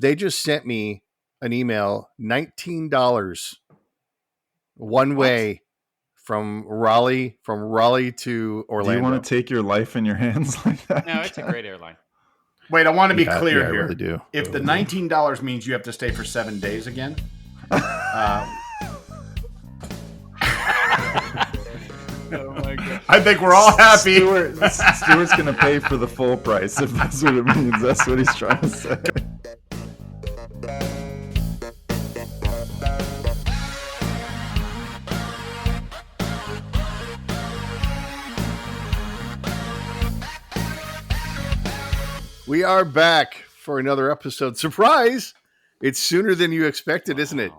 They just sent me an email, $19 one way from Raleigh to Orlando. Do you want to take your life in your hands like that? No, it's a great airline. Wait, I want to be clear I here. really do. If the $19 means you have to stay for 7 days again, Oh my god! I think we're all happy. Stuart's going to pay for the full price if that's what it means. That's what he's trying to say. We are back for another episode. Surprise! It's sooner than you expected, isn't it?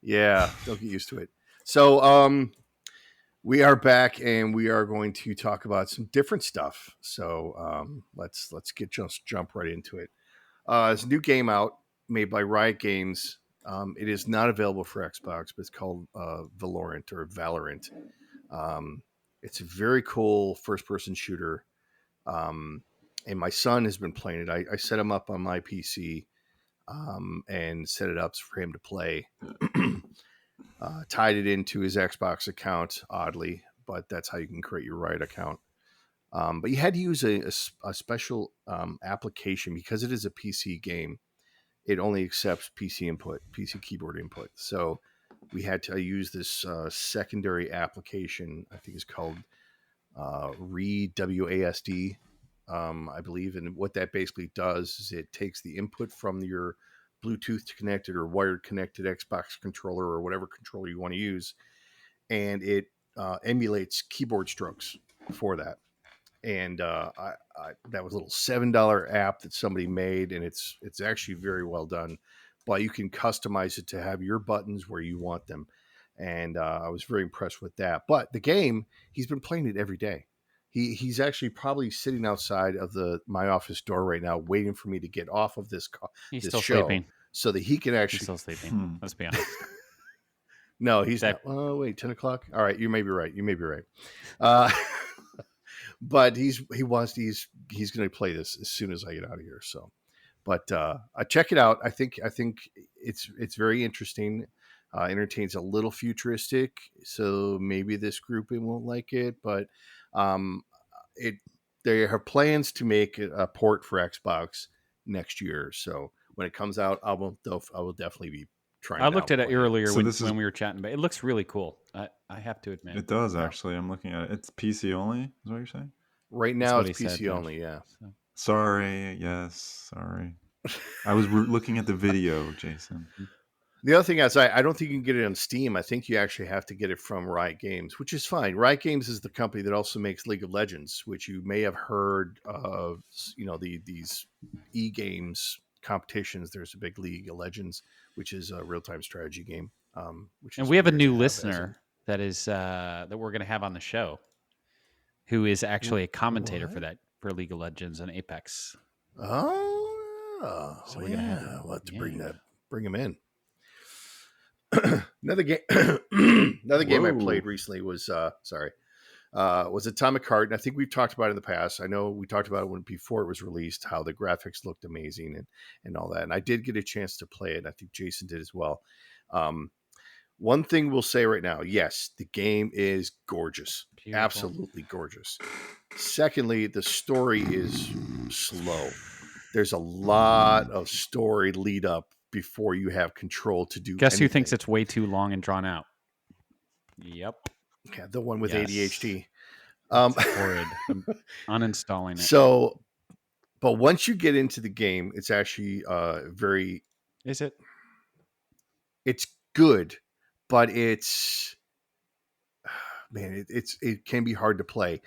Yeah, don't get used to it. So, we are back, and we are going to talk about some different stuff. So, let's just jump right into it. It's a new game out made by Riot Games. It is not available for Xbox, but it's called Valorant. It's a very cool first-person shooter. And my son has been playing it. I set him up on my PC and set it up for him to play. Tied it into his Xbox account, oddly, but that's how you can create your Riot account. But you had to use a special application because it is a PC game. It only accepts PC keyboard input. So we had to use this secondary application. I think it's called WASD. I believe, and what that basically does is it takes the input from your Bluetooth connected or wired connected Xbox controller or whatever controller you want to use, and it emulates keyboard strokes for that. And that was a little $7 app that somebody made, and it's actually very well done. But you can customize it to have your buttons where you want them, and I was very impressed with that. But the game, he's been playing it every day. He's actually probably sitting outside of my office door right now, waiting for me to get off of this still show, sleeping, so that he can actually. He's still sleeping. Let's be honest. No, he's not. Oh wait, 10 o'clock. All right, you may be right. But he's going to play this as soon as I get out of here. So, but I check it out. I think it's very interesting. Entertains a little futuristic, so maybe this grouping won't like it, but. They have plans to make a port for Xbox next year. So when it comes out, I will definitely be trying. I looked at it earlier when we were chatting, but it looks really cool. I have to admit, it does actually. I'm looking at it. It's PC only. Is what you're saying? Right now, it's PC only. Yeah. So. Sorry. Yes. Sorry. I was looking at the video, Jason. The other thing is, I don't think you can get it on Steam. I think you actually have to get it from Riot Games, which is fine. Riot Games is the company that also makes League of Legends, which you may have heard of. These e-games competitions. There's a big League of Legends, which is a real-time strategy game. And we have a new listener that we're going to have on the show, who is actually a commentator for League of Legends and Apex. Oh, so we're going to have to bring him in. Another game I played recently was Atomic Heart, and I think we've talked about it in the past. I know we talked about it before it was released, how the graphics looked amazing and all that. And I did get a chance to play it. I think Jason did as well. One thing we'll say right now, yes, the game is gorgeous. Beautiful. Absolutely gorgeous. Secondly, the story is slow. There's a lot of story lead up before you have control to do. Guess who thinks it's way too long and drawn out? Yep. Yeah, the one with ADHD. Horrid. I'm uninstalling it. So, but once you get into the game, it's actually very. Is it? It's good, but it can be hard to play.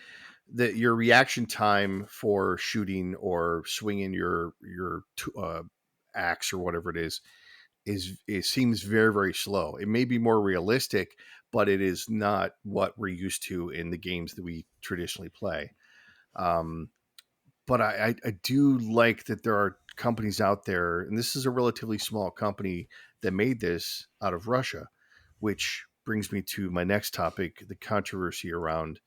Your reaction time for shooting or swinging your axe or whatever it seems very, very slow. It may be more realistic, but it is not what we're used to in the games that we traditionally play. But I do like that there are companies out there, and this is a relatively small company that made this out of Russia, which brings me to my next topic, the controversy around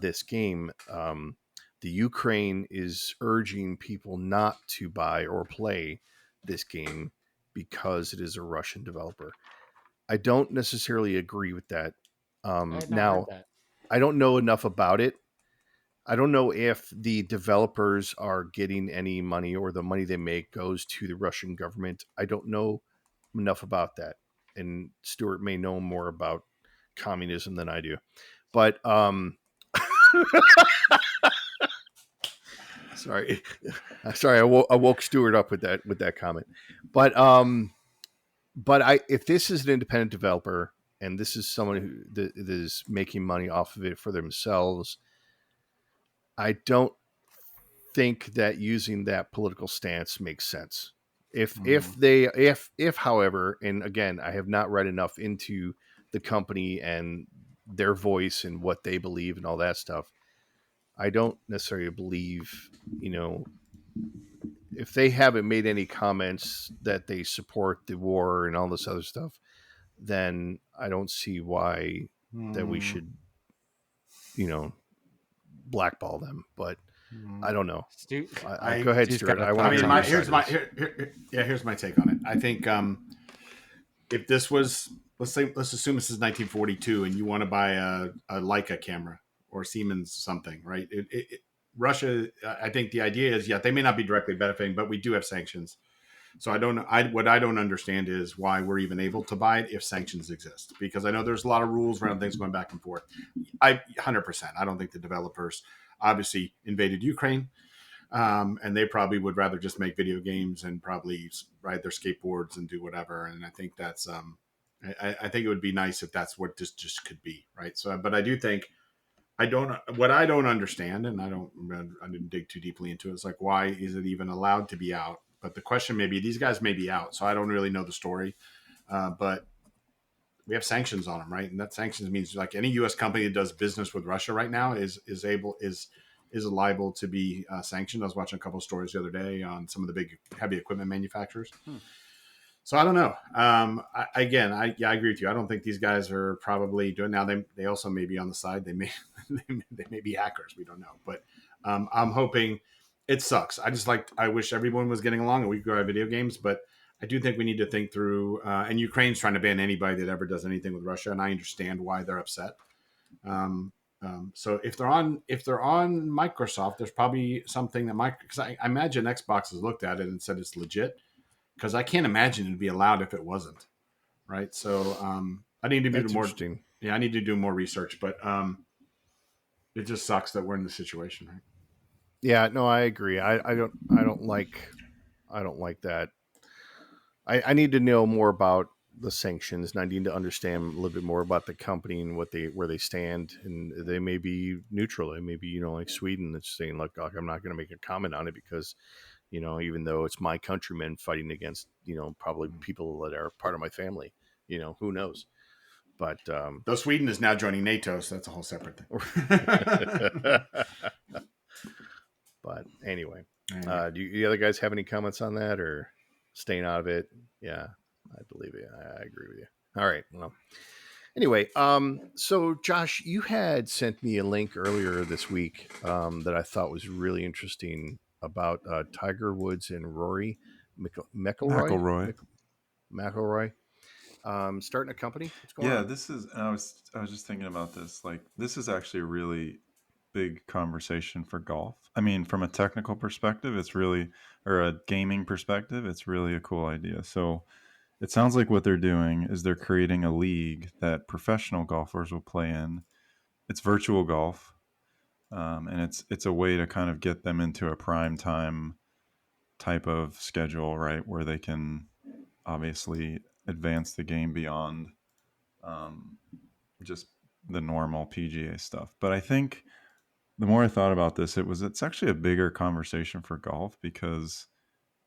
this game. The Ukraine is urging people not to buy or play this game because it is a Russian developer. I don't necessarily agree with that. I had not heard Now, that. I don't know enough about it. I don't know if the developers are getting any money or the money they make goes to the Russian government. I don't know enough about that. And Stuart may know more about communism than I do. But sorry, I woke Stuart up with that comment. But if this is an independent developer and this is someone who that is making money off of it for themselves, I don't think that using that political stance makes sense. If however, and again, I have not read enough into the company and their voice and what they believe and all that stuff. I don't necessarily believe, if they haven't made any comments that they support the war and all this other stuff, then I don't see why that we should, blackball them. But I don't know. Go ahead, Stuart. I want to here's my take on it. I think if this was, let's assume this is 1942 and you want to buy a Leica camera or Siemens something, right? Russia, I think the idea is, they may not be directly benefiting, but we do have sanctions. So what I don't understand is why we're even able to buy it if sanctions exist, because I know there's a lot of rules around things going back and forth. 100%. I don't think the developers obviously invaded Ukraine. And they probably would rather just make video games and probably ride their skateboards and do whatever. And I think that's, I think it would be nice if that's what this just could be. Right. So, but I do think, what I don't understand, and I didn't dig too deeply into it. It's like, why is it even allowed to be out? But the question may be, these guys may be out. So I don't really know the story, but we have sanctions on them, right? And that sanctions means like any U.S. company that does business with Russia right now is liable to be sanctioned. I was watching a couple of stories the other day on some of the big heavy equipment manufacturers. So I don't know. I agree with you. I don't think these guys are probably doing now. They also may be on the side. They may be hackers. We don't know. But I'm hoping. It sucks. I wish everyone was getting along and we could go have video games, but I do think we need to think through. And Ukraine's trying to ban anybody that ever does anything with Russia, and I understand why they're upset. So if they're on Microsoft, there's probably something that because I imagine Xbox has looked at it and said it's legit. Because I can't imagine it'd be allowed if it wasn't, right? So I need to do more. Yeah, I need to do more research, but it just sucks that we're in this situation, right? Yeah, no, I agree. I don't like that. I need to know more about the sanctions, and I need to understand a little bit more about the company and where they stand. And they may be neutral. They may be, like Sweden that's saying, look, I'm not going to make a comment on it because, even though it's my countrymen fighting against, probably people that are part of my family, who knows? But though Sweden is now joining NATO, so that's a whole separate thing. But anyway, do you other guys have any comments on that or staying out of it? Yeah, I believe it. I agree with you. All right. Well, anyway, so Josh, you had sent me a link earlier this week that I thought was really interesting about Tiger Woods and Rory McIlroy. Starting a company. What's going on? This is. And I was just thinking about this. Like, this is actually a really big conversation for golf. I mean, from a technical perspective, or a gaming perspective, it's really a cool idea. So it sounds like what they're doing is they're creating a league that professional golfers will play in. It's virtual golf, and it's a way to kind of get them into a prime time type of schedule, right, where they can obviously advance the game beyond just the normal PGA stuff. But I think the more I thought about this, it's actually a bigger conversation for golf because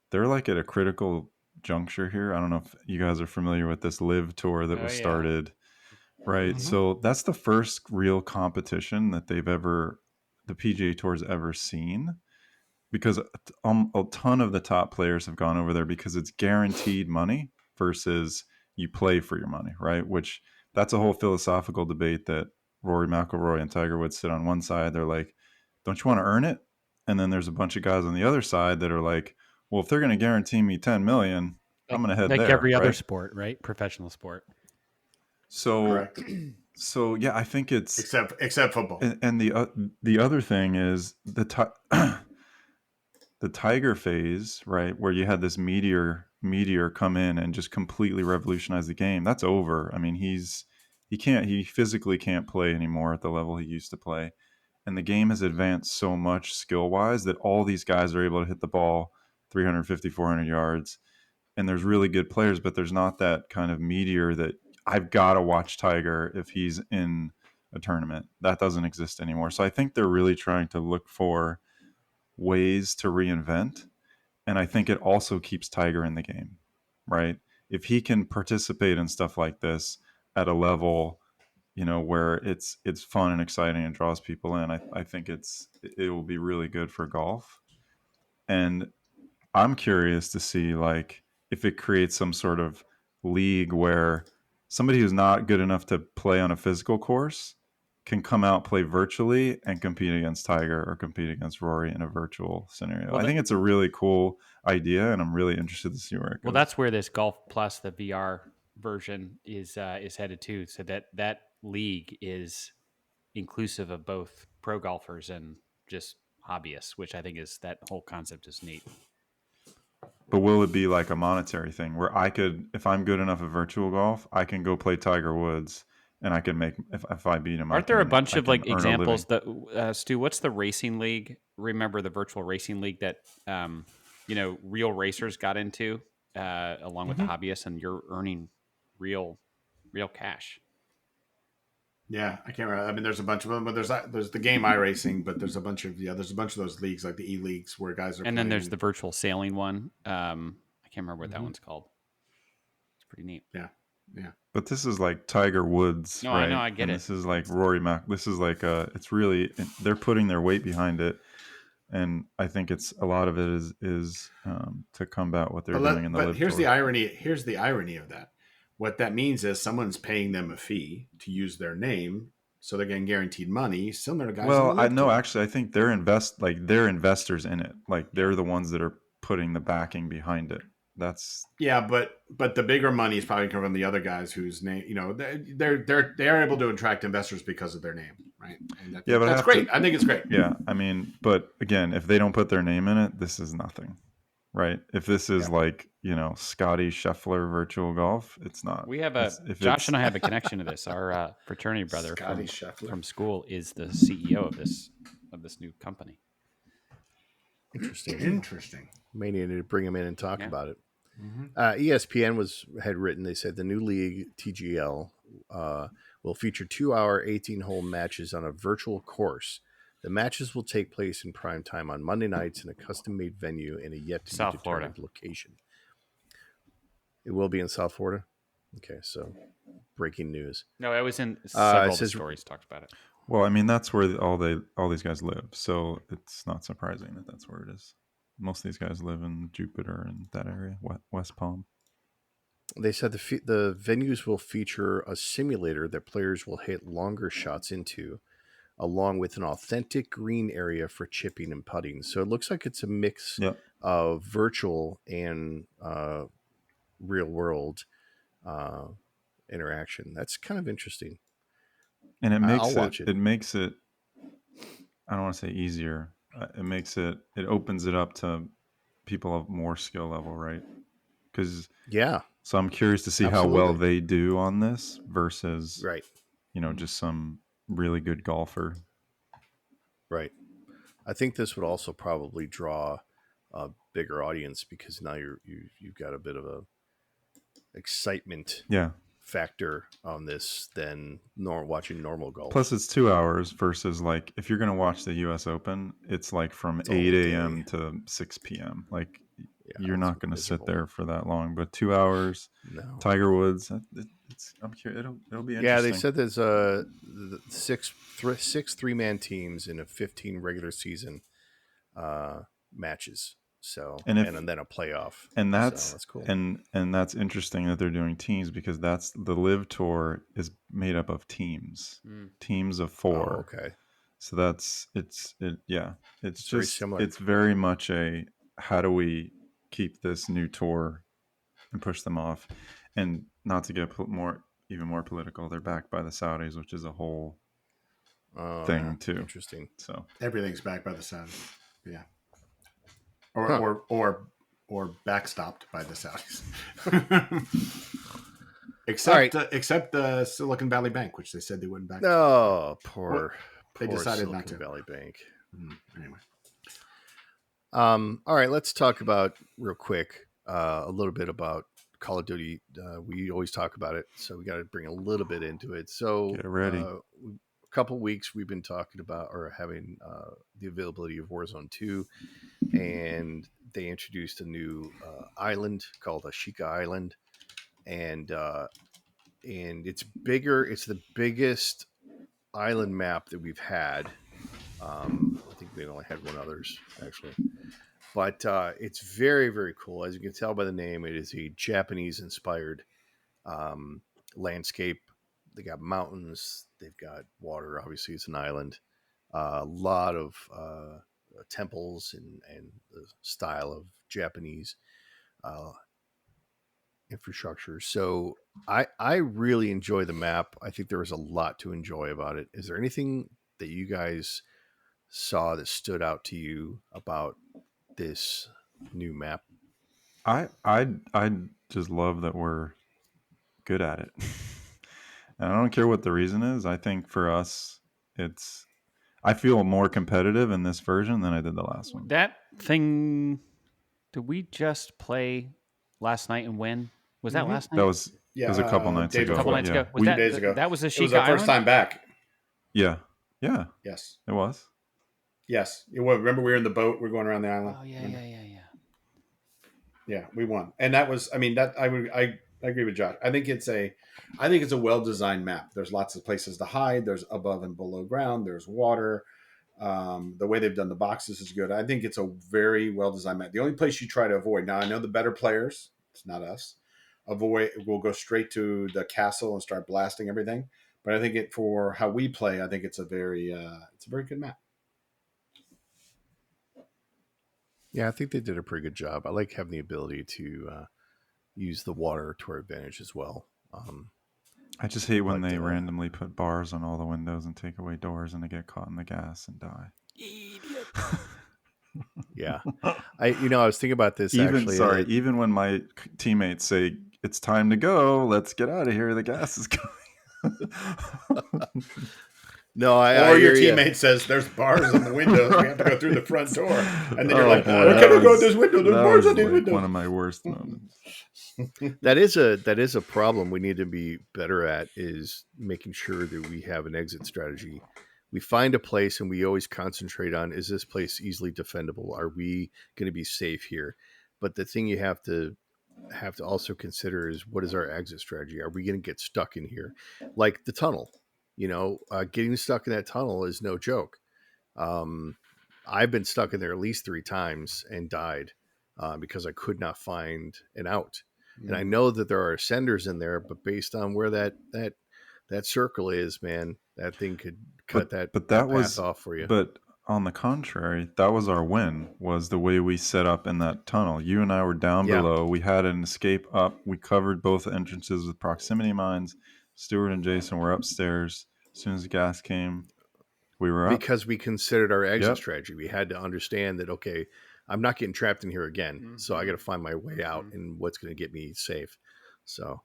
they're like at a critical juncture here. I don't know if you guys are familiar with this Live Tour that was started, right? Mm-hmm. So that's the first real competition that the PGA Tour's ever seen, because a ton of the top players have gone over there because it's guaranteed money versus you play for your money, right? Which that's a whole philosophical debate that Rory McIlroy and Tiger Woods sit on one side. They're like, don't you want to earn it? And then there's a bunch of guys on the other side that are like, well, if they're going to guarantee me 10 million, I'm going to head like there. every other right? sport, right? Professional sport. So, Correct. so yeah, I think it's Except football. and the other thing is the Tiger phase, right, where you had this meteor come in and just completely revolutionize the game. That's over. I mean, he physically can't play anymore at the level he used to play. And the game has advanced so much skill wise that all these guys are able to hit the ball 350, 400 yards. And there's really good players, but there's not that kind of meteor that I've got to watch Tiger if he's in a tournament. That doesn't exist anymore. So I think they're really trying to look for ways to reinvent. And I think it also keeps Tiger in the game, right? If he can participate in stuff like this at a level, where it's fun and exciting and draws people in, I think it will be really good for golf. And I'm curious to see, like, if it creates some sort of league where somebody who's not good enough to play on a physical course can come out, play virtually, and compete against Tiger or compete against Rory in a virtual scenario. Well, I think it's a really cool idea, and I'm really interested to see where it goes. Well, that's where this Golf Plus, the VR version, is headed to. So that league is inclusive of both pro golfers and just hobbyists, which I think is that whole concept is neat. But will it be like a monetary thing where I could, if I'm good enough at virtual golf, I can go play Tiger Woods and I can make, if I beat him, Aren't there a bunch I of can like earn a examples living. that Stu? What's the racing league? Remember the virtual racing league that real racers got into along with the hobbyists, and you're earning real cash. Yeah, I can't remember. I mean, there's a bunch of them, but there's the game iRacing, but there's a bunch of those leagues like the e-leagues where guys are. And then there's the virtual sailing one. I can't remember what that one's called. It's pretty neat. Yeah. But this is like Tiger Woods. No, right? I know, I get and it. This is like Rory Mac. This is like it's really, they're putting their weight behind it, and I think it's a lot of it is to combat what they're doing in the. But here's the irony. Here's the irony of that. What that means is someone's paying them a fee to use their name, so they're getting guaranteed money, similar to guys. Well, I know actually, I think they're investors in it. Like they're the ones that are putting the backing behind it. That's but the bigger money is probably coming from the other guys whose name, they're able to attract investors because of their name, right? And that's great. I think it's great. Yeah, I mean, but again, if they don't put their name in it, this is nothing. Right. If this is like, Scotty Scheffler virtual golf, it's not. We have Josh and I have a connection to this. Our fraternity brother from school is the CEO of this new company. Interesting. May need to bring him in and talk about it. Mm-hmm. ESPN had written, they said the new league, TGL, will feature 2-hour 18-hole matches on a virtual course. The matches will take place in prime time on Monday nights in a custom-made venue in a yet-to-be-determined location. It will be in South Florida? Okay, so breaking news. No, it was in several of the stories talked about it. Well, I mean, that's where all these guys live, so it's not surprising that that's where it is. Most of these guys live in Jupiter and that area, West Palm. They said the venues will feature a simulator that players will hit longer shots into, along with an authentic green area for chipping and putting. So it looks like it's a mix of virtual and real world interaction. That's kind of interesting. And it makes it makes it, I don't want to say easier. It opens it up to people of more skill level, right? Because so I'm curious to see how well they do on this versus just some really good golfer. Right. I think this would also probably draw a bigger audience because now you've got a bit of a excitement factor on this than watching normal golf. Plus it's 2 hours versus like if you're going to watch the US Open, it's like from 8 a.m. to 6 p.m. Like you're not going to sit there for that long, but 2 hours, Tiger Woods, I'm curious. It'll be interesting. Yeah, they said there's six 3-man teams in a 15 regular season matches. So and then a playoff, and that's cool. And that's interesting that they're doing teams because that's the Live Tour is made up of teams of 4. Oh, okay, so it's just very similar. It's very much a how do we keep this new tour and push them off. And not to get even more political, they're backed by the Saudis, which is a whole thing too. Interesting. So everything's backed by the Saudis. Yeah. Or backstopped by the Saudis. except the Silicon Valley Bank, which they said they wouldn't back. No, poor they decided Silicon not to. Valley Bank. Anyway. All right, let's talk about real quick a little bit about Call of Duty. We always talk about it, so we got to bring a little bit into it. So get ready. A couple weeks we've been talking about or having the availability of Warzone 2, and they introduced a new island called Ashika Island, and it's bigger. It's the biggest island map that we've had. I think they only had one others actually, but it's very, very cool. As you can tell by the name, it is a Japanese inspired landscape. They got mountains, they've got water. Obviously, it's an island. A lot of temples and the style of Japanese infrastructure. So I really enjoy the map. I think there was a lot to enjoy about it. Is there anything that you guys saw that stood out to you about this new map? I just love that we're good at it. And I don't care what the reason is. I think for us, I feel more competitive in this version than I did the last one. That thing, did we just play last night and win? Was that last night? That was it was a couple nights ago. A couple nights ago. Was 2 that, days ago. That was It was our first time back. Yeah. Yes. It was. Yes. Remember we were in the boat. We're going around the island. Oh yeah. Yeah, we won, and that was. I mean, I agree with Josh. I think it's a well designed map. There's lots of places to hide. There's above and below ground. There's water. The way they've done the boxes is good. I think it's a very well designed map. The only place you try to avoid now, I know the better players, it's not us. We'll go straight to the castle and start blasting everything. But I think for how we play, I think it's a very good map. Yeah, I think they did a pretty good job. I like having the ability to use the water to our advantage as well. I just hate when they randomly put bars on all the windows and take away doors and they get caught in the gas and die. Idiot. Yeah. I was thinking about this even when my teammates say it's time to go, let's get out of here, the gas is coming. No, or your teammate says there's bars on the windows. We have to go through the front door, and then you're like, "We're gonna go out this window. There's bars on these windows." One of my worst moments. That is a problem we need to be better at, is making sure that we have an exit strategy. We find a place and we always concentrate on, is this place easily defendable? Are we going to be safe here? But the thing you have to also consider is, what is our exit strategy? Are we going to get stuck in here? Like the tunnel. Getting stuck in that tunnel is no joke. I've been stuck in there at least 3 times and died because I could not find an out. And I know that there are ascenders in there, but based on where that circle is, man, that thing could cut that path off for you. But on the contrary, that was our win, was the way we set up in that tunnel. You and I were down below. We had an escape up. We covered both entrances with proximity mines. Stuart and Jason were upstairs. As soon as the gas came, we were up. Because we considered our exit strategy. We had to understand that, okay, I'm not getting trapped in here again. So I got to find my way out and what's going to get me safe. So,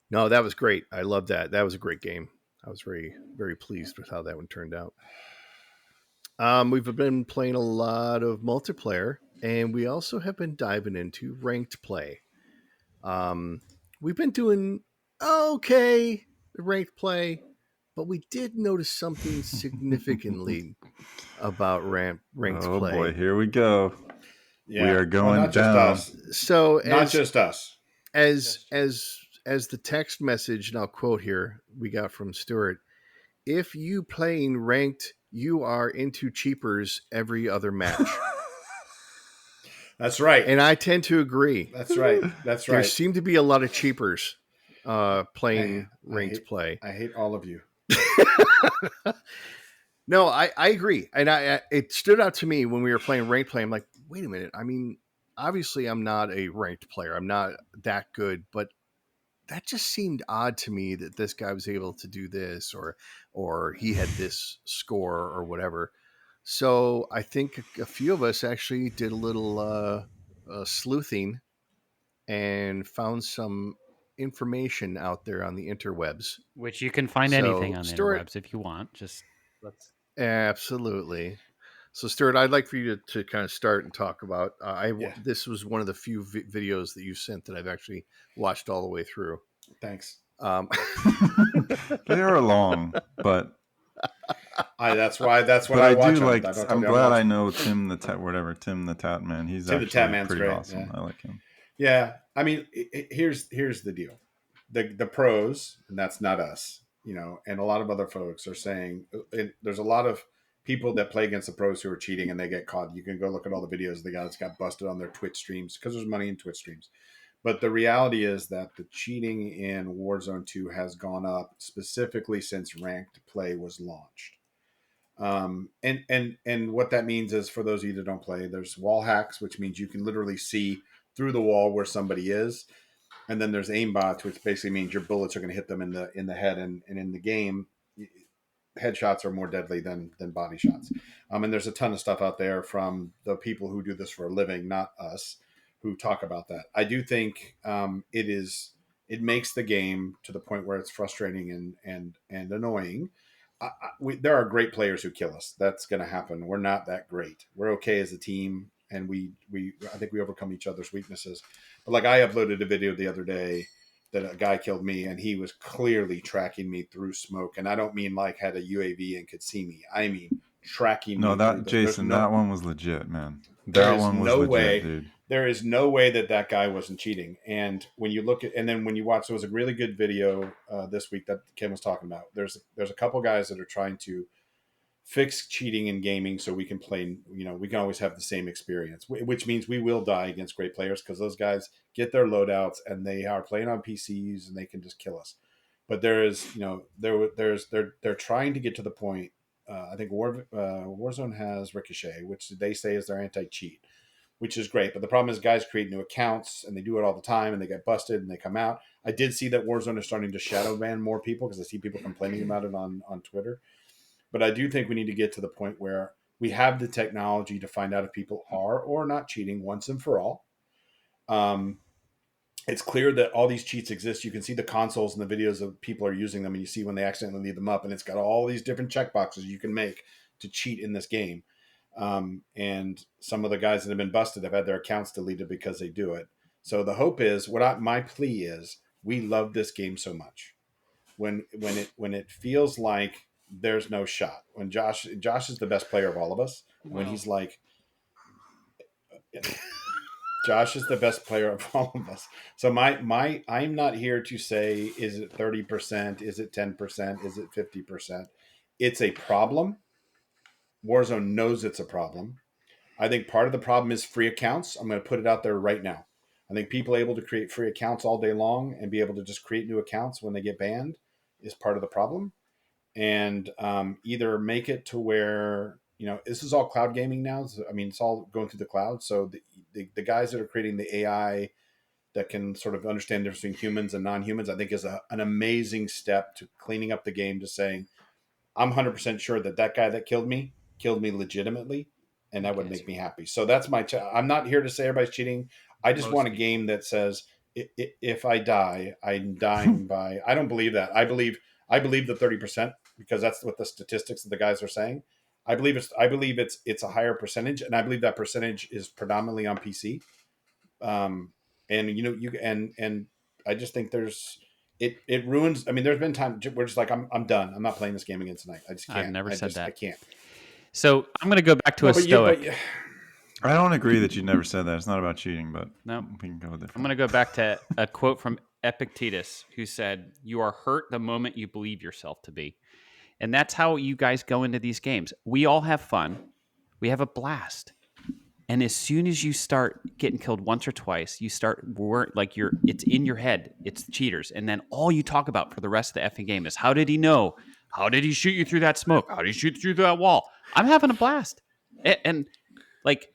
no, that was great. I love that. That was a great game. I was very, very pleased with how that one turned out. We've been playing a lot of multiplayer, and we also have been diving into ranked play. We've been doing okay ranked play, but we did notice something significantly about ranked play. Oh boy, here we go. Yeah. We are going not down. Just us. So not just us. As the text message, and I'll quote here, we got from Stuart: if you playing ranked, you are into cheapers every other match. That's right. And I tend to agree. That's right. There seem to be a lot of cheapers playing ranked play. I hate all of you. No, I agree. And it stood out to me when we were playing ranked play. I'm like, wait a minute. I mean, obviously I'm not a ranked player. I'm not that good, but that just seemed odd to me that this guy was able to do this, or he had this score or whatever. So I think a few of us actually did a little sleuthing and found some information out there on the interwebs. Which you can find anything So on the Stuart, interwebs if you want. Just let's. absolutely. So Stuart, I'd like for you to kind of start and talk about. Yeah. This was one of the few videos that you sent that I've actually watched all the way through. Thanks. They are long, but That's what but I I watch. do like. I'm glad I watching. know Tim the Tat Man. He's Tim the actually Tat Man's pretty great, awesome. yeah. I like him. Yeah, I mean, here's the deal: the pros, and that's not us, and a lot of other folks are saying there's a lot of people that play against the pros who are cheating and they get caught. You can go look at all the videos of the guys got busted on their Twitch streams because there's money in Twitch streams. But the reality is that the cheating in Warzone 2 has gone up specifically since ranked play was launched. And what that means is, for those of you that don't play, there's wall hacks, which means you can literally see through the wall where somebody is, and then there's aimbots, which basically means your bullets are going to hit them in the head. And in the game, headshots are more deadly than body shots. And there's a ton of stuff out there from the people who do this for a living, not us, who talk about that. I do think it makes the game to the point where it's frustrating and annoying. There are great players who kill us. That's going to happen. We're not that great. We're okay as a team, and I think we overcome each other's weaknesses. But like, I uploaded a video the other day that a guy killed me, and he was clearly tracking me through smoke. And I don't mean like had a UAV and could see me. I mean tracking me. No, that Jason, that one was legit, man. That one was legit, dude. There is no way that guy wasn't cheating. And when you look at, and then when you watch, there was a really good video this week that Kim was talking about. There's a couple guys that are trying to fix cheating in gaming so we can play, we can always have the same experience, which means we will die against great players because those guys get their loadouts and they are playing on PCs and they can just kill us. But there is, they're trying to get to the point. I think Warzone has Ricochet, which they say is their anti-cheat, which is great. But the problem is guys create new accounts and they do it all the time and they get busted and they come out. I did see that Warzone is starting to shadow ban more people because I see people complaining about it on Twitter. But I do think we need to get to the point where we have the technology to find out if people are or not cheating once and for all. It's clear that all these cheats exist. You can see the consoles and the videos of people are using them, and you see when they accidentally leave them up, and it's got all these different checkboxes you can make to cheat in this game. And some of the guys that have been busted have had their accounts deleted because they do it. So the hope is, my plea is, we love this game so much. When it feels like there's no shot, when Josh is the best player of all of us, when he's like, Josh is the best player of all of us. So I'm not here to say, is it 30%? Is it 10%? Is it 50%? It's a problem. Warzone knows it's a problem. I think part of the problem is free accounts. I'm going to put it out there right now. I think people able to create free accounts all day long and be able to just create new accounts when they get banned is part of the problem. And either make it to where, this is all cloud gaming now. I mean, it's all going through the cloud. So the guys that are creating the AI that can sort of understand the difference between humans and non-humans, I think is an amazing step to cleaning up the game, to saying, I'm 100% sure that guy that killed me legitimately, and that would make me happy. So that's I'm not here to say everybody's cheating. I just want a game that says, if I die, I'm dying by, I don't believe that. I believe the 30%, because that's what the statistics of the guys are saying. I believe it's a higher percentage, and I believe that percentage is predominantly on PC. And I just think it ruins. I mean, there's been time we're just like, I'm done. I'm not playing this game again tonight. I just can't. I've never said that. I can't. So I'm going to go back to a stoic. I don't agree that you never said that. It's not about cheating, but no, we can go with it. I'm going to go back to a quote from Epictetus, who said, "You are hurt the moment you believe yourself to be." And that's how you guys go into these games. We all have fun. We have a blast. And as soon as you start getting killed once or twice, you start it's in your head. It's cheaters. And then all you talk about for the rest of the effing game is, how did he know? How did he shoot you through that smoke? How did he shoot through that wall? I'm having a blast. And like,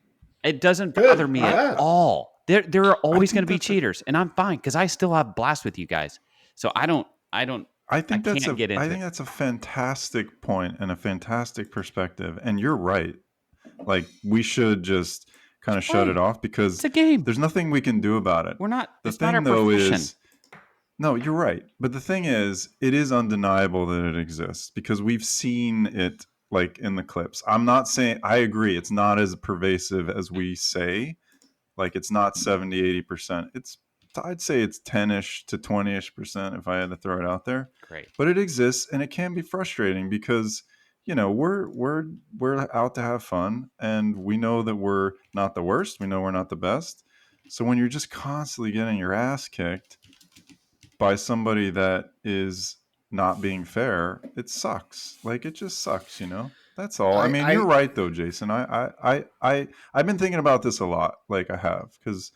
It doesn't Good. bother me Yeah. at all. There are always think going to be that's a- cheaters, and I'm fine because I still have blast with you guys. So I think can't get into I think it. that's a fantastic point and a fantastic perspective. And you're right. Like we should just kind of shut play. it off because It's a game. there's nothing we can do about it. We're not. The It's not our thing though profession. is, no, you're right. But the thing is, it is undeniable that it exists because we've seen it like in the clips. I'm not saying I agree. It's not as pervasive as we say. Like it's not 70, 80%. I'd say it's 10ish to 20ish% if I had to throw it out there. Great. But it exists and it can be frustrating because we're out to have fun and we know that we're not the worst. We know we're not the best. So when you're just constantly getting your ass kicked by somebody that is not being fair, it sucks. Like it just sucks, That's all. I mean, you're right though, Jason. I've been thinking about this a lot, like I have, because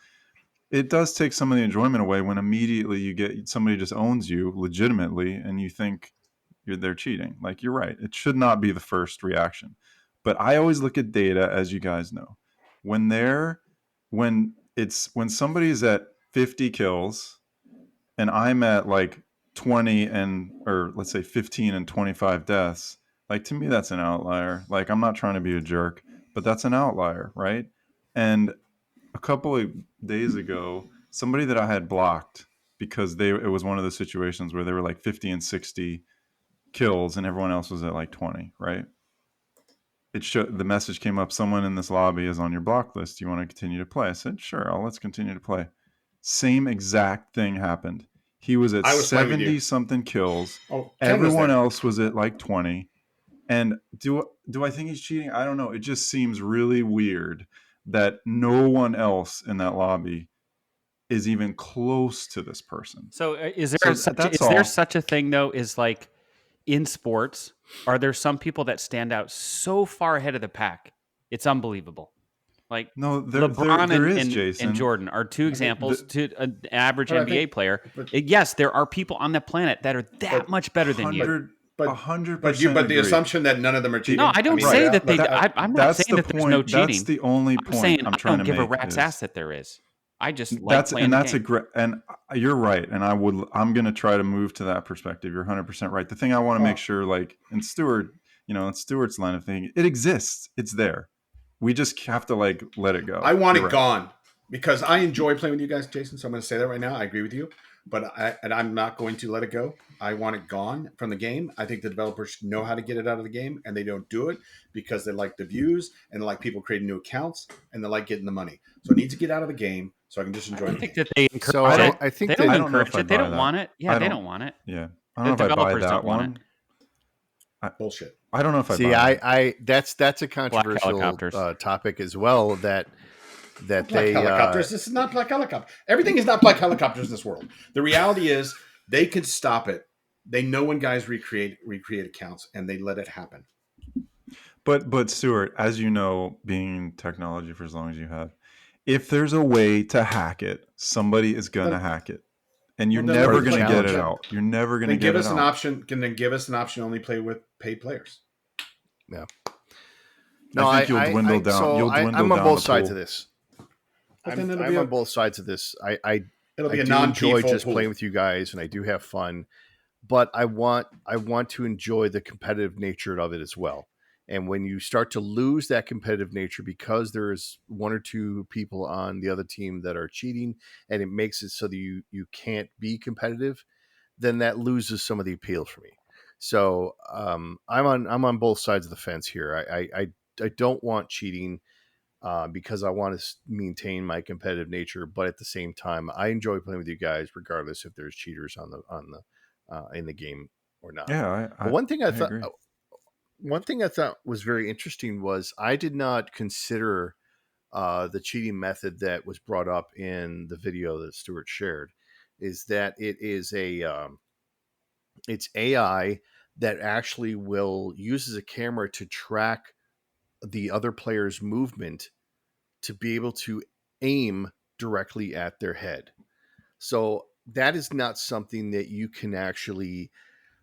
it does take some of the enjoyment away when immediately you get somebody just owns you legitimately and you think they're cheating. Like you're right. It should not be the first reaction. But I always look at data, as you guys know. When somebody's at 50 kills and I'm at like 20 or let's say 15 and 25 deaths, like to me that's an outlier. Like I'm not trying to be a jerk, but that's an outlier, right? And a couple of days ago, somebody that I had blocked because it was one of those situations where they were like 50 and 60 kills and everyone else was at like 20, right? The message came up, someone in this lobby is on your block list. Do you want to continue to play? I said, sure, let's continue to play. Same exact thing happened. He was at 70 something kills. Everyone else was at like 20. And do I think he's cheating? I don't know. It just seems really weird that no one else in that lobby is even close to this person. So is there such a thing though? Is like in sports, are there some people that stand out so far ahead of the pack? It's unbelievable. Like LeBron and Jordan are two examples to an average NBA player. Yes, there are people on the planet that are that much better than you. 100%. But the assumption that none of them are cheating. No, I don't say that they. I'm not saying that there's no cheating. That's the only point I'm trying to make. I don't give a rat's ass that there is. I just like playing the game. A great. And you're right. And I'm going to try to move to that perspective. You're 100% right. The thing I want to make sure, like in Stuart, in Stuart's line of thinking, it exists. It's there. We just have to like let it go. I want it gone because I enjoy playing with you guys, Jason. So I'm going to say that right now. I agree with you, but I'm not going to let it go. I want it gone from the game. I think the developers know how to get it out of the game, and they don't do it because they like the views and they like people creating new accounts and they like getting the money. So it needs to get out of the game so I can just enjoy it. I think that they encourage it. I think they don't encourage it. They don't want it. Yeah, they don't want it. Yeah, I don't know if I buy that one. Bullshit. I don't know if I see. That's a controversial topic as well. That they helicopters. This is not black helicopters. Everything is not black helicopters in this world. The reality is they can stop it. They know when guys recreate accounts and they let it happen. But Stuart, as you know, being in technology for as long as you have, if there's a way to hack it, somebody is gonna hack it. And you're never going to get it out. You're never going to get it out. Then give us an option to only play with paid players. No. I think you'll dwindle down. So I'm on both sides of this. I'm on both sides of this. I do enjoy just playing with you guys, and I do have fun. But I want to enjoy the competitive nature of it as well. And when you start to lose that competitive nature because there's one or two people on the other team that are cheating and it makes it so that you can't be competitive, then that loses some of the appeal for me. So I'm on both sides of the fence here. I don't want cheating because I want to maintain my competitive nature, but at the same time, I enjoy playing with you guys regardless if there's cheaters in the game or not. Yeah, one thing I thought was very interesting was I did not consider the cheating method that was brought up in the video that Stuart shared. Is that it is it's AI that actually uses a camera to track the other player's movement to be able to aim directly at their head. So that is not something that you can actually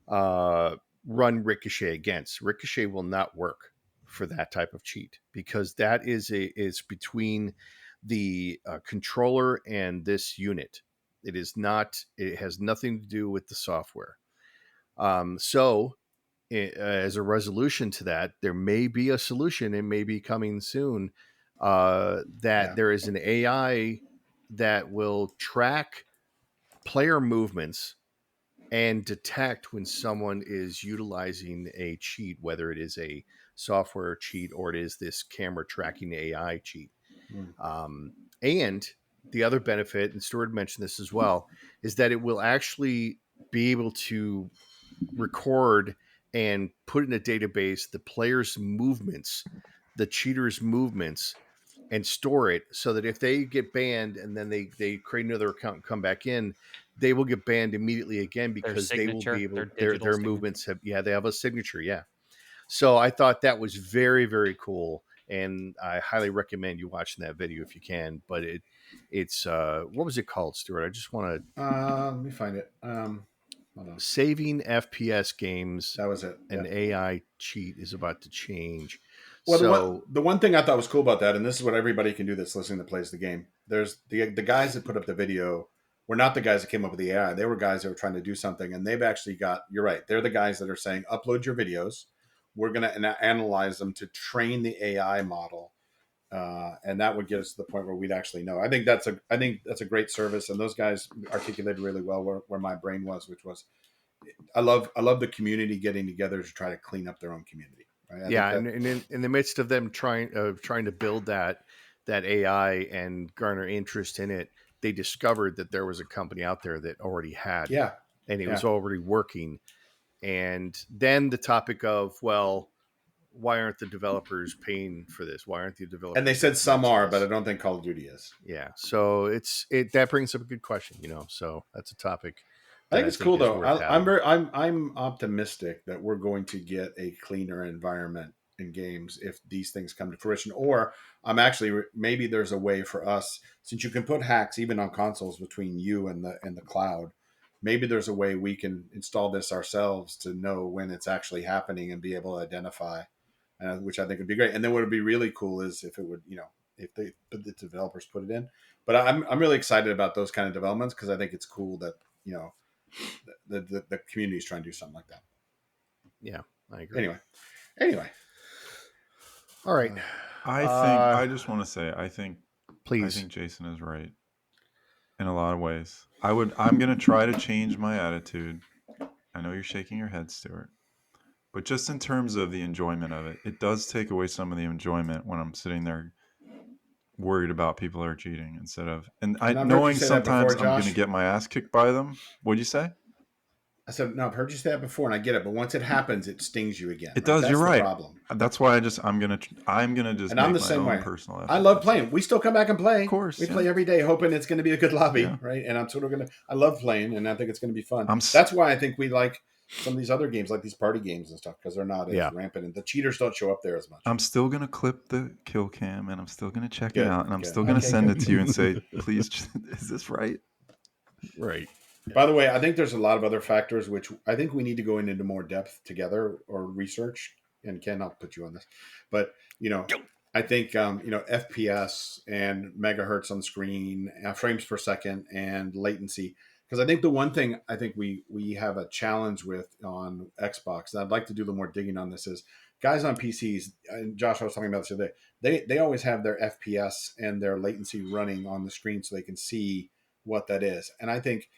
run Ricochet against. Ricochet will not work for that type of cheat, because that is between the controller and this unit. It is not. It has nothing to do with the software. So, as a resolution to that, there may be a solution. It may be coming soon. That Yeah. there is an AI that will track player movements and detect when someone is utilizing a cheat, whether it is a software cheat or it is this camera tracking AI cheat. Mm. And the other benefit, and Stuart mentioned this as well, is that it will actually be able to record and put in a database the player's movements, the cheater's movements, and store it so that if they get banned and then they create another account and come back in, they will get banned immediately again, Their because they will be signature, able, their digital their signature. movements have, they have a signature. Yeah. So I thought that was very, very cool. And I highly recommend you watching that video if you can. But it's what was it called, Stuart? I just want to Let me find it. Hold on. saving FPS games. That was it. An Yeah. AI cheat is about to change. Well, So the one thing I thought was cool about that, and this is what everybody can do that's listening that plays the game. There's the guys that put up the video were not the guys that came up with the AI. They were guys that were trying to do something, and they've actually got. You're right. They're the guys that are saying, upload your videos. We're going to analyze them to train the AI model, and that would get us to the point where we'd actually know. I think that's a great service, and those guys articulated really well where my brain was, which was, I love the community getting together to try to clean up their own community. Right? and in the midst of them trying to build that AI and garner interest in it, they discovered that there was a company out there that already had, Yeah, and it yeah. was already working. And then the topic of, well, why aren't the developers paying for this? Why aren't the developers? And they said some mentioning are, this? but I don't think Call of Duty is. Yeah, so that brings up a good question, So that's a topic I that think it's cool is though. worth having. I'm optimistic that we're going to get a cleaner environment in games if these things come to fruition. Or I'm actually, maybe there's a way for us, since you can put hacks even on consoles between you and the cloud. Maybe there's a way we can install this ourselves to know when it's actually happening and be able to identify, which I think would be great. And then what would be really cool is if it would, if the developers put it in. But I'm really excited about those kind of developments because I think it's cool that the community is trying to do something like that. Yeah, I agree. Anyway. All right. I just want to say, please. I think Jason is right in a lot of ways. I'm going to try to change my attitude. I know you're shaking your head, Stuart, but just in terms of the enjoyment of it, it does take away some of the enjoyment when I'm sitting there worried about people are cheating instead of, and knowing sometimes I'm going to get my ass kicked by them. What'd you say? I said, no, I've heard you say that before and I get it. But once it happens, it stings you again. It does. That's you're right. Problem. That's why I'm going to just and I'm the same way. Personal effort. I love playing. We still come back and play. Of course. We play every day hoping it's going to be a good lobby. Yeah. Right. And I'm sort of I love playing and I think it's going to be fun. That's why I think we like some of these other games, like these party games and stuff, because they're not as rampant and the cheaters don't show up there as much. I'm still going to clip the kill cam and I'm still going to check it out and I'm still going to send it to you and say, please, is this right? Right. By the way, I think there's a lot of other factors which I think we need to go into more depth together or research. And Ken, I'll put you on this. But, I think, FPS and megahertz on screen, frames per second, and latency. Because I think the one thing I think we have a challenge with on Xbox, and I'd like to do a little more digging on this, is guys on PCs, and Josh, I was talking about this the other day, they always have their FPS and their latency running on the screen so they can see what that is. And I think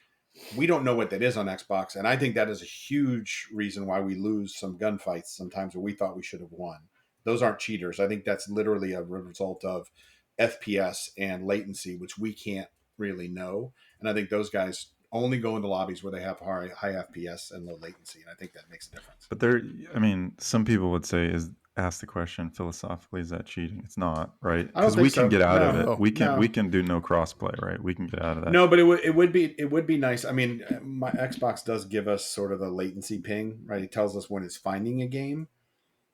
we don't know what that is on Xbox. And I think that is a huge reason why we lose some gunfights sometimes where we thought we should have won. Those aren't cheaters. I think that's literally a result of FPS and latency, which we can't really know. And I think those guys only go into lobbies where they have high FPS and low latency. And I think that makes a difference. But some people would say, ask the question philosophically, is that cheating? It's not, right? Because we can get out of it. We can do no crossplay, right? We can get out of that. No, but it would be nice. I mean, my Xbox does give us sort of a latency ping, right? It tells us when it's finding a game.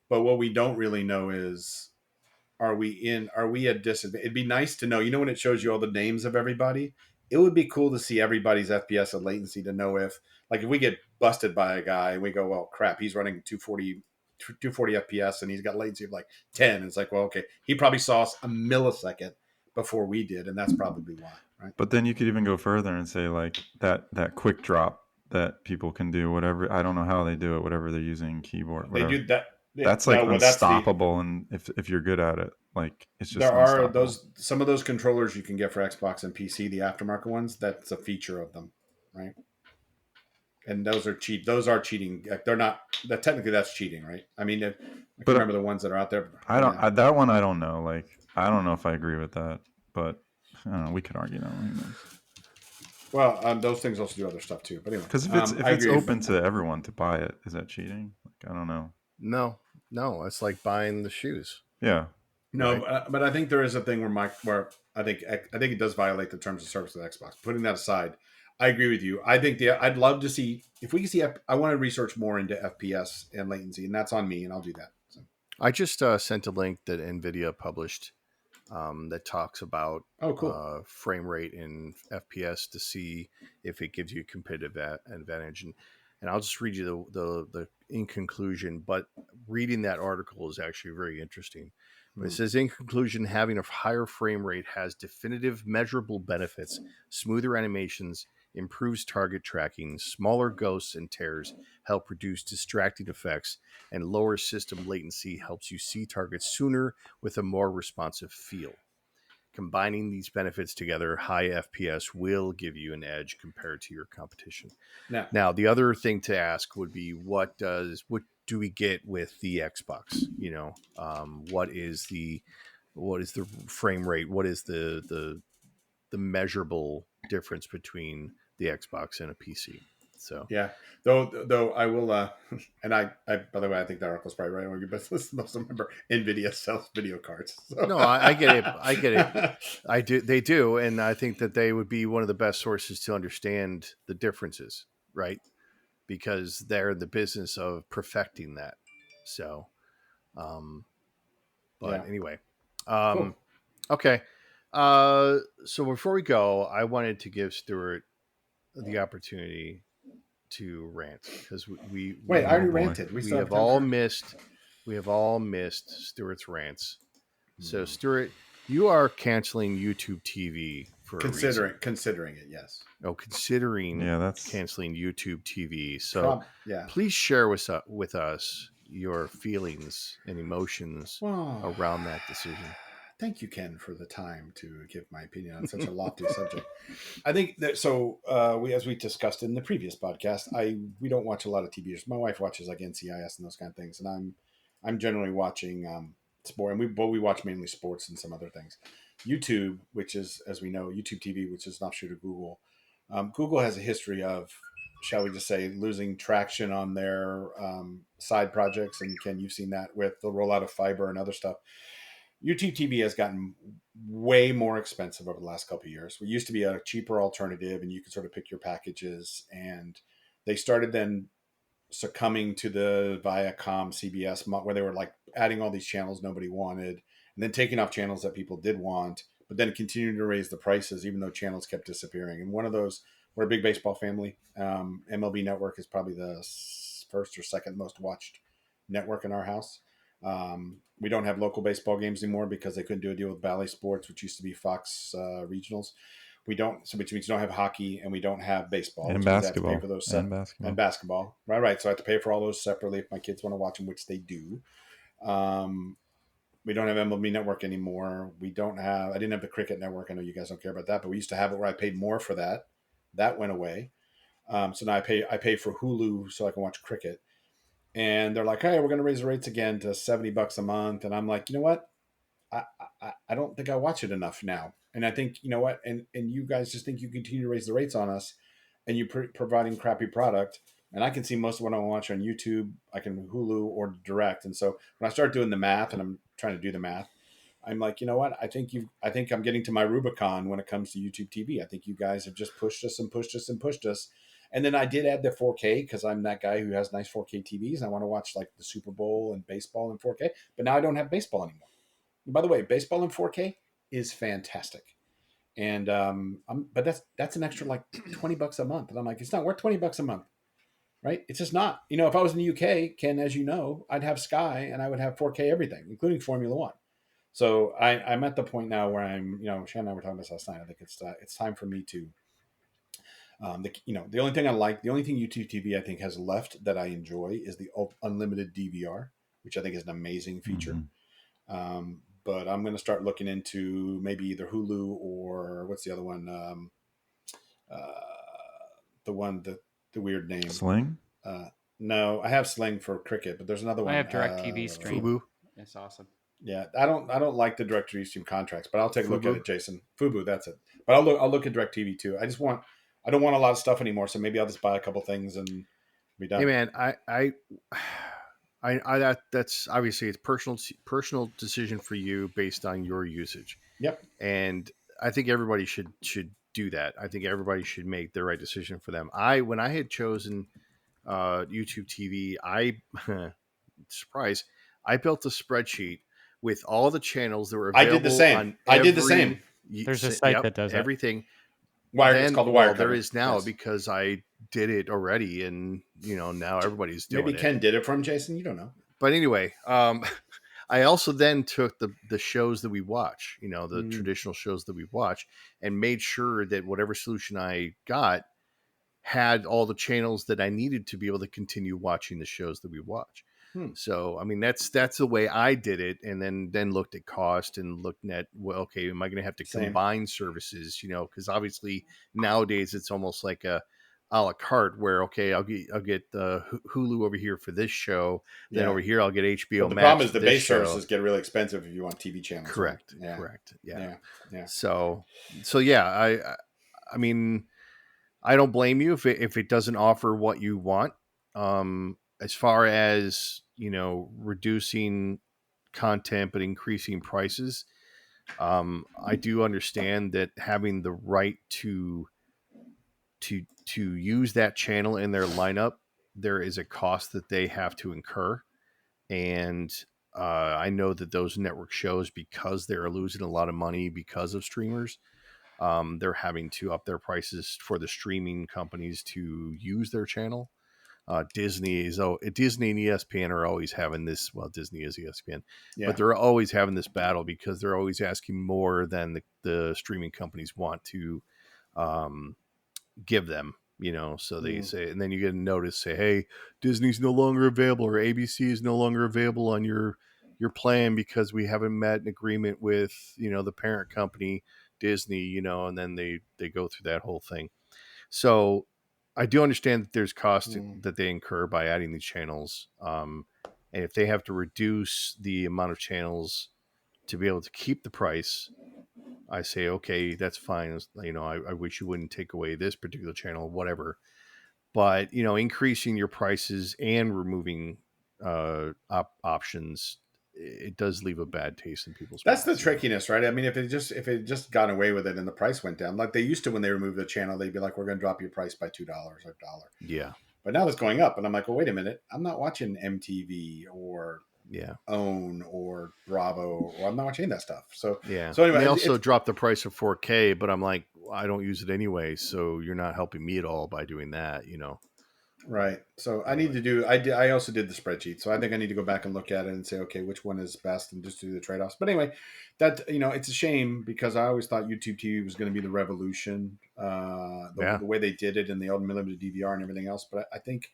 But what we don't really know is, are we at disadvantage? It'd be nice to know, when it shows you all the names of everybody, it would be cool to see everybody's FPS and latency to know if we get busted by a guy and we go, well, crap, he's running 240 240 FPS and he's got latency of like 10. It's like, well, okay, he probably saw us a millisecond before we did, and that's probably why, right? But then you could even go further and say like that quick drop that people can do, whatever. I don't know how they do it, whatever they're using, keyboard, whatever. They do that. That's like unstoppable, and if you're good at it, like it's just there are unstoppable. some of those controllers you can get for Xbox and PC, the aftermarket ones. That's a feature of them, right? And those are cheat. Those are cheating. They're not. That technically that's cheating, right? I mean, I can remember the ones that are out there. I don't. That one I don't know. Like I don't know if I agree with that, but I don't know. We could argue that one. Well, those things also do other stuff too. But anyway, because if it's open to everyone to buy it, is that cheating? Like I don't know. No, it's like buying the shoes. Yeah. No, right? But I think there is a thing where I think it does violate the terms of service of Xbox. Putting that aside, I agree with you. I think I'd love to see if we can see. I want to research more into FPS and latency, and that's on me, and I'll do that. So. I just sent a link that NVIDIA published that talks about frame rate in FPS to see if it gives you a competitive advantage. And I'll just read you the in conclusion, but reading that article is actually very interesting. But it says, in conclusion, having a higher frame rate has definitive measurable benefits, smoother animations, improves target tracking, smaller ghosts and tears help reduce distracting effects, and lower system latency helps you see targets sooner with a more responsive feel. Combining these benefits together, high FPS will give you an edge compared to your competition. Now, the other thing to ask would be, what do we get with the Xbox? You know, what is the frame rate? What is the measurable difference between the Xbox and a PC? So yeah, though I will, and I by the way, I think that article's probably right. But let's also remember, NVIDIA sells video cards. So. No, I get it. I do. They do, and I think that they would be one of the best sources to understand the differences, right? Because they're in the business of perfecting that. So, anyway, cool. Okay. So before we go, I wanted to give Stuart the opportunity to rant because we I already ranted. We have all missed Stuart's rants. So Stuart, you are canceling YouTube TV for considering it. Yes. Oh, considering canceling YouTube TV. So please share with us your feelings and emotions around that decision. Thank you, Ken, for the time to give my opinion on such a lofty subject. I think that as we discussed in the previous podcast, we don't watch a lot of TV. My wife watches like NCIS and those kind of things, and I'm generally watching sport, and we watch mainly sports and some other things. YouTube, which is, as we know, YouTube TV, which is an offshoot of Google. Google has a history of, shall we just say, losing traction on their side projects, and Ken, you've seen that with the rollout of fiber and other stuff. YouTube TV has gotten way more expensive over the last couple of years. We used to be a cheaper alternative, and you could sort of pick your packages. And they started then succumbing to the Viacom CBS, where they were like adding all these channels nobody wanted, and then taking off channels that people did want, but then continuing to raise the prices, even though channels kept disappearing. And one of those, we're a big baseball family. MLB Network is probably the first or second most watched network in our house. We don't have local baseball games anymore because they couldn't do a deal with Bally Sports, which used to be Fox regionals. Which means we don't have hockey and we don't have baseball. And basketball. Have to pay for those and basketball. Right. So I have to pay for all those separately if my kids want to watch them, which they do. We don't have MLB Network anymore. I didn't have the Cricket Network. I know you guys don't care about that, but we used to have it where I paid more for that. That went away. So now I pay for Hulu so I can watch cricket. And they're like, hey, we're going to raise the rates again to $70 a month. And I'm like, you know what? I don't think I watch it enough now. And I think, you know what? And you guys just think you continue to raise the rates on us and you're providing crappy product. And I can see most of what I watch on YouTube. I can Hulu or direct. And so when I start doing the math, and I'm trying to do the math, I'm like, you know what? I think I'm getting to my Rubicon when it comes to YouTube TV. I think you guys have just pushed us and pushed us and pushed us. And then I did add the 4K because I'm that guy who has nice 4K TVs. I want to watch like the Super Bowl and baseball in 4K. But now I don't have baseball anymore. And by the way, baseball in 4K is fantastic. And but that's an extra like $20 a month. And I'm like, it's not worth $20 a month. right? It's just not. If I was in the UK, Ken, as you know, I'd have Sky and I would have 4K everything, including Formula One. So I'm at the point now where Shannon and I were talking about this last night. I think it's time for me to, the only thing the only thing YouTube TV I think has left that I enjoy is the unlimited DVR, which I think is an amazing feature. But I'm going to start looking into maybe either Hulu or what's the other one? The one the weird name. Sling? No, I have Sling for cricket, but there's another one. I have DirecTV stream. Fubu. It's awesome. Yeah, I don't like the DirecTV stream contracts, but I'll take a look at it, Jason. Fubu, that's it. But I'll look at DirecTV too. I don't want a lot of stuff anymore, so maybe I'll just buy a couple things and be done. Hey man, that's obviously it's personal decision for you based on your usage. Yep. And I think everybody should do that. I think everybody should make the right decision for them. When I had chosen YouTube TV, surprise, I built a spreadsheet with all the channels that were available. I did the same. I did the same. There's a site that does everything. It's called the Wirecutter. There is now because I did it already, and now everybody's doing it. Maybe Ken did it from Jason. You don't know. But anyway, I also then took the shows that we watch, the traditional shows that we watch, and made sure that whatever solution I got had all the channels that I needed to be able to continue watching the shows that we watch. So, I mean, that's the way I did it. And then looked at cost and looked at, well, okay, am I going to have to combine services, because obviously nowadays it's almost like a la carte where, okay, I'll get the Hulu over here for this show. Then over here, I'll get HBO Max. The problem is the base services get really expensive if you want TV channels. Correct. Right? Correct. Yeah. So yeah, I mean, I don't blame you if it doesn't offer what you want. As far as, reducing content but increasing prices, I do understand that having the right to use that channel in their lineup, there is a cost that they have to incur. And I know that those network shows, because they're losing a lot of money because of streamers, they're having to up their prices for the streaming companies to use their channel. Disney and ESPN are always having this. Well, Disney is ESPN, but they're always having this battle because they're always asking more than the streaming companies want to give them. So they say, and then you get a notice say, "Hey, Disney's no longer available, or ABC is no longer available on your plan because we haven't met an agreement with the parent company, Disney." And then they go through that whole thing. So I do understand that there's cost that they incur by adding these channels. And if they have to reduce the amount of channels to be able to keep the price, I say, okay, that's fine. I wish you wouldn't take away this particular channel, whatever. But, increasing your prices and removing options, it does leave a bad taste in people's mouths. That's the trickiness, right? I mean, if it just got away with it and the price went down, like they used to when they removed the channel, they'd be like, "We're going to drop your price by $2 or $1." Yeah. But now it's going up, and I'm like, "Well, wait a minute. I'm not watching MTV or OWN or Bravo, or I'm not watching that stuff." So So anyway, they also dropped the price of 4K, but I'm like, I don't use it anyway, so you're not helping me at all by doing that, Right. So I need to do. I also did the spreadsheet, so I think I need to go back and look at it and say, okay, which one is best, and just do the trade offs. But anyway, that it's a shame because I always thought YouTube TV was going to be the revolution, the way they did it and the unlimited DVR and everything else. But I think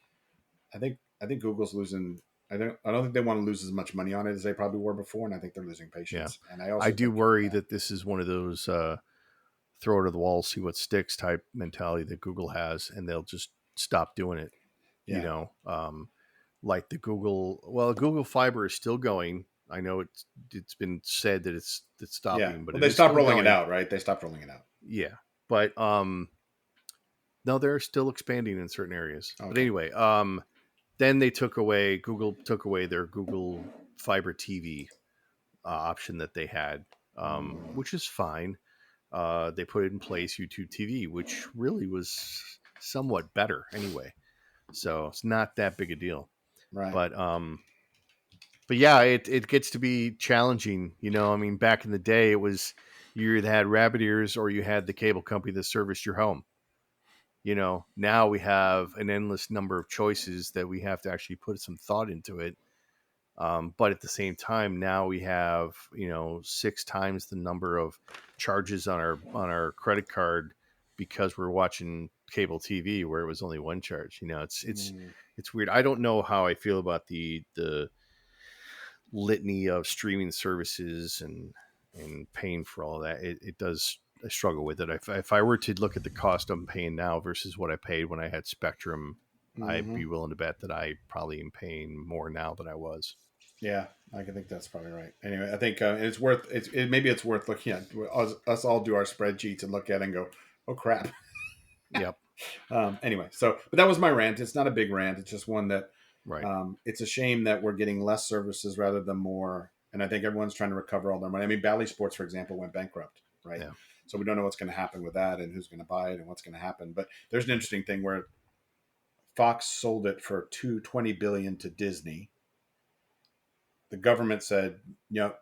Google's losing. I don't think they want to lose as much money on it as they probably were before, and I think they're losing patience. Yeah. And I do worry that this is one of those throw it to the wall, see what sticks type mentality that Google has, and they'll just stop doing it. Like the Google Fiber is still going. I know it's been said that it's stopping, but they stopped rolling it out, right? They stopped rolling it out. Yeah, but no, they're still expanding in certain areas. Okay. But anyway, then Google took away their Google Fiber TV option that they had, which is fine. They put it in place YouTube TV, which really was somewhat better anyway. So it's not that big a deal. Right. But yeah, it gets to be challenging. I mean, back in the day, it was you either had rabbit ears or you had the cable company that serviced your home. now we have an endless number of choices that we have to actually put some thought into it. But at the same time, now we have 6 times the number of charges on our credit card because we're watching cable TV where it was only one charge. It's weird. I don't know how I feel about the litany of streaming services and paying for all that. It does. I struggle with it. If I were to look at the cost I'm paying now versus what I paid when I had Spectrum, I'd be willing to bet that I probably am paying more now than I was. Yeah, I think that's probably right. Anyway, I think it's worth maybe it's worth looking at. Us all do our spreadsheets and look at it and go, oh crap. Yep. Anyway, but that was my rant. It's not a big rant. It's just one that Right. It's a shame that we're getting less services rather than more. And I think everyone's trying to recover all their money. I mean, Bally Sports, for example, went bankrupt, right? Yeah. So we don't know what's going to happen with that and who's going to buy it and what's going to happen. But there's an interesting thing where Fox sold it for $20 billion to Disney. The government said,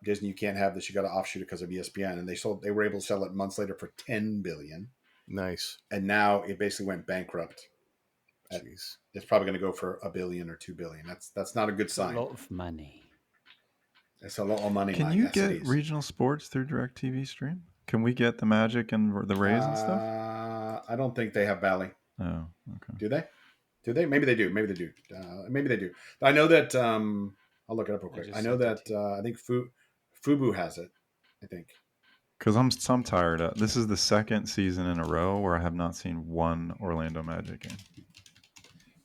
Disney, you can't have this. You got to offshoot it because of ESPN. And they were able to sell it months later for $10 billion. Nice. And now it basically went bankrupt. Jeez. It's probably going to go for $1 billion or $2 billion. That's not a good sign. A lot of money. It's a lot of money. Can you get regional sports through DirecTV stream? Can we get the Magic and the Rays and stuff? I don't think they have Bally. Oh, okay. Do they? Do they? Maybe they do. Maybe they do. I know that. I'll look it up real quick. I know that. I think Fubu has it. I think. Because I'm tired of this. Is the second season in a row where I have not seen one Orlando Magic game.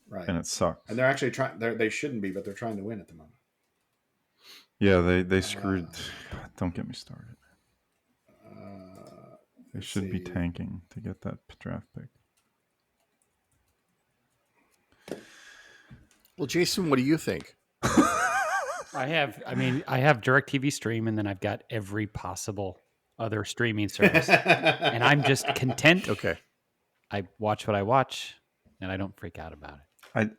Right. And it sucks. And they're actually trying. They shouldn't be, but they're trying to win at the moment. Yeah, they screwed. God, don't get me started. They should be tanking to get that draft pick. Well, Jason, what do you think? I have DirecTV Stream, and then I've got every possible other streaming service, and I'm just content. Okay. I watch what I watch, and I don't freak out about it.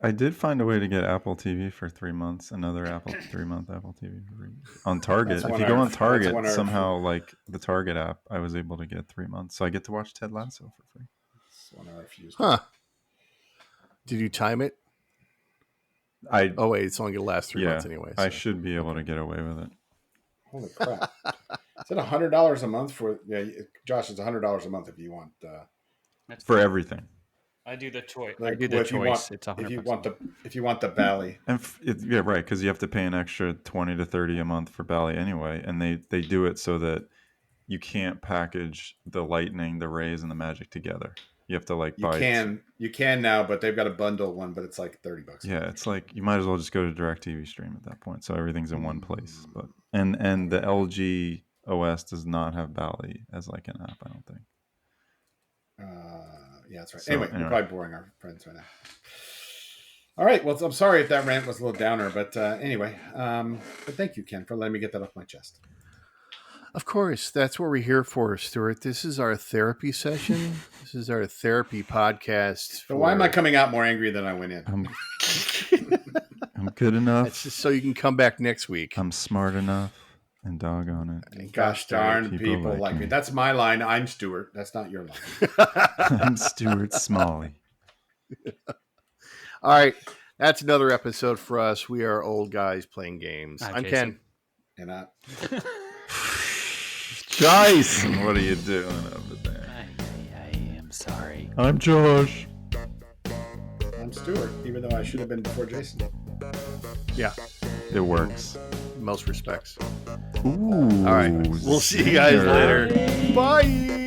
I did find a way to get Apple TV for 3 months. Another 3-month Apple TV on Target. If you go on Target, somehow like the Target app, I was able to get 3 months, so I get to watch Ted Lasso for free. That's one I refuse. Huh? Did you time it? Oh wait, it's only going to last 3 months anyway. So. I should be able to get away with it. Holy crap! Is it $100 a month for? Yeah, Josh, it's $100 a month if you want. For everything. I do the choice. Like, I do the choice. It's $100. If you want the Bally, and yeah, right, because you have to pay an extra $20 to $30 a month for Bally anyway, and they do it so that you can't package the Lightning, the Rays, and the Magic together. You have to buy. You can now, but they've got a bundle one, but it's like $30. Yeah, it's like you might as well just go to DirecTV Stream at that point, so everything's in one place. But and the LG OS does not have Bally as like an app, I don't think. Yeah, that's right. So, anyway, we're probably boring our friends right now. All right. Well, I'm sorry if that rant was a little downer, but anyway. But thank you, Ken, for letting me get that off my chest. Of course. That's what we're here for, Stuart. This is our therapy session. This is our therapy podcast. So why am I coming out more angry than I went in? I'm good enough. It's just so you can come back next week. I'm smart enough. And doggone it. And gosh darn people like me. That's my line. I'm Stuart. That's not your line. I'm Stuart Smalley. All right. That's another episode for us. We are old guys playing games. I'm Ken. And I... Jason, what are you doing over there? I am sorry. I'm Josh. I'm Stuart, even though I should have been before Jason. Yeah. It works. In most respects. Ooh. All right. We'll see you guys later. Bye.